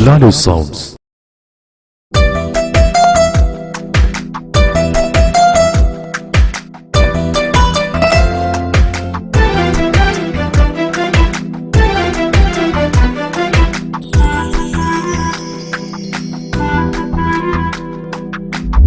Lalo Sounds.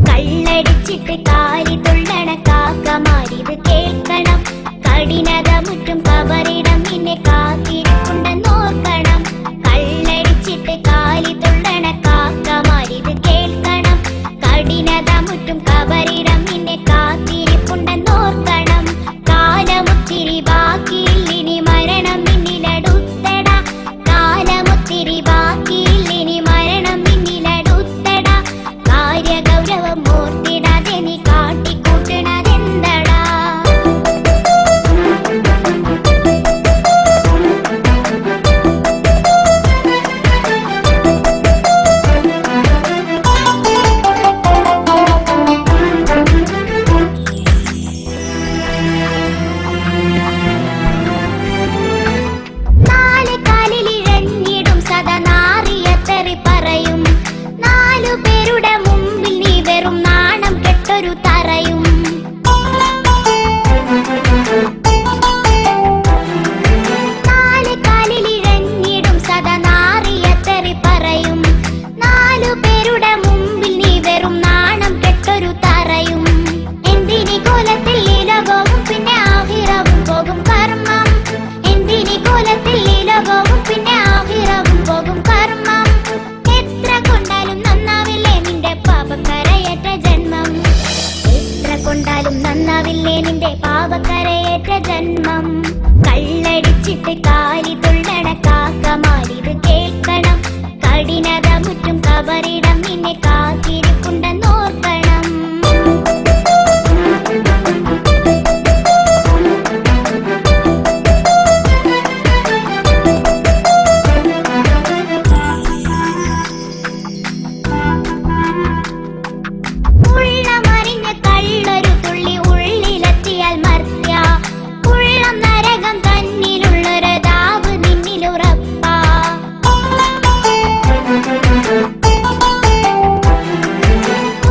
കള്ളടിച്ചിട്ട് കാലി തുള്ളണ കാക്കമാരിത് കേൾക്കണം. കഠിനതമുറ്റും കബറിടം നിന്നെ കാത്തിരിപ്പുണ്ടെന്നോർക്കണം. കള്ളടിച്ചിട്ട് കാലി തുള്ളണ കാക്കമാരിത് കേൾക്കണം. കഠിനതമുറ്റും കബറിടം നിന്നെ കാത്തിരിപ്പുണ്ടെന്നോർക്കണം. കാലമുത്തിരി ബാക്കിയില്ലിനി മരണം നിന്നിലടുത്തട. കാലമുത്തിരി ബാക്കിയില്ലിനി മരണം നിന്നിലടുത്തട. കാര്യഗൗരവം ഓർത്തിടാതെ നീ കാട്ടിക്കൂട്ടണതെന്തടാ? നാല് കാലിലിഴഞ്ഞിടും സദാ നാറിയത്തെറി പറയും. നാലു പേരുടെ മുമ്പിൽ നീ വെറും നാണം കെട്ടൊരു തറയും. നാല് കാലിലിഴഞ്ഞിടും സദാ നാറിയത്തെറി പറയും. നാലു പേരുടെ മുമ്പിൽ നീ വെറും നാണം കെട്ടൊരു തറയും. എന്തിനി കോലത്തിൽ ലീലകവും പിന്നെ ആഹിറവും പോകും കർമ്മം. എന്തിനി കോലത്തിൽ ലീലകവും പിന്നെ ആഹിറവും പോകും കർമ്മം. എത്ര കൊണ്ടാലും നന്നാവില്ലേ നിന്റെ പാപക്കരയേറ്റ ജന്മം. എത്ര കൊണ്ടാലും നന്നാവില്ലേ നിന്റെ പാപക്കരയേറ്റ ജന്മം. കള്ളടിച്ചിട്ട് കാലി തുള്ളണ കാക്കമാരിത് കേൾക്കണം. കഠിനതമുറ്റും കബറിടം നിന്നെ കാത്തിരിപ്പുണ്ടെന്നോർക്കണം. ഉള്ളമറിഞ്ഞ കള്ളൊരു തുള്ളി ഉള്ളിലെത്തിയാൽ മർത്യ. ഉള്ളം നരകം തന്നിലുള്ളൊരു ദാവ് നിന്നിലുറപ്പാ.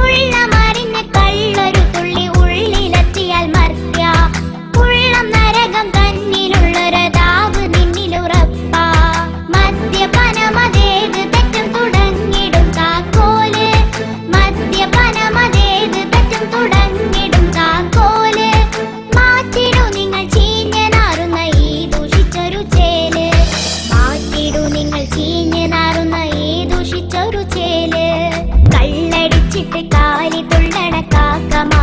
ഉള്ളമറിഞ്ഞ കള്ളൊരു തുള്ളി ഉള്ളിലെത്തിയാൽ മർത്യ. ഉള്ളം നരകം തന്നിലുള്ളൊരു ദാവ് നിന്നിലുറപ്പാ. മദ്യപാനമതേത് തെറ്റും തുടങ്ങിടും താക്കോല്. മദ്യപാനമതേത് തെറ്റും തുടങ്ങിടും താക്കോല്. മാറ്റിടൂ നിങ്ങൾ ചീഞ്ഞ് നാറുന്ന ഈ ദൂഷിച്ചൊരു ചേല്. മാറ്റിടൂ നിങ്ങൾ ചീഞ്ഞ് നാറുന്ന ഈ ദൂഷിച്ചൊരു ചേല്. കള്ളടിച്ചിട്ട് കാലി തുള്ളണ കാക്കമാ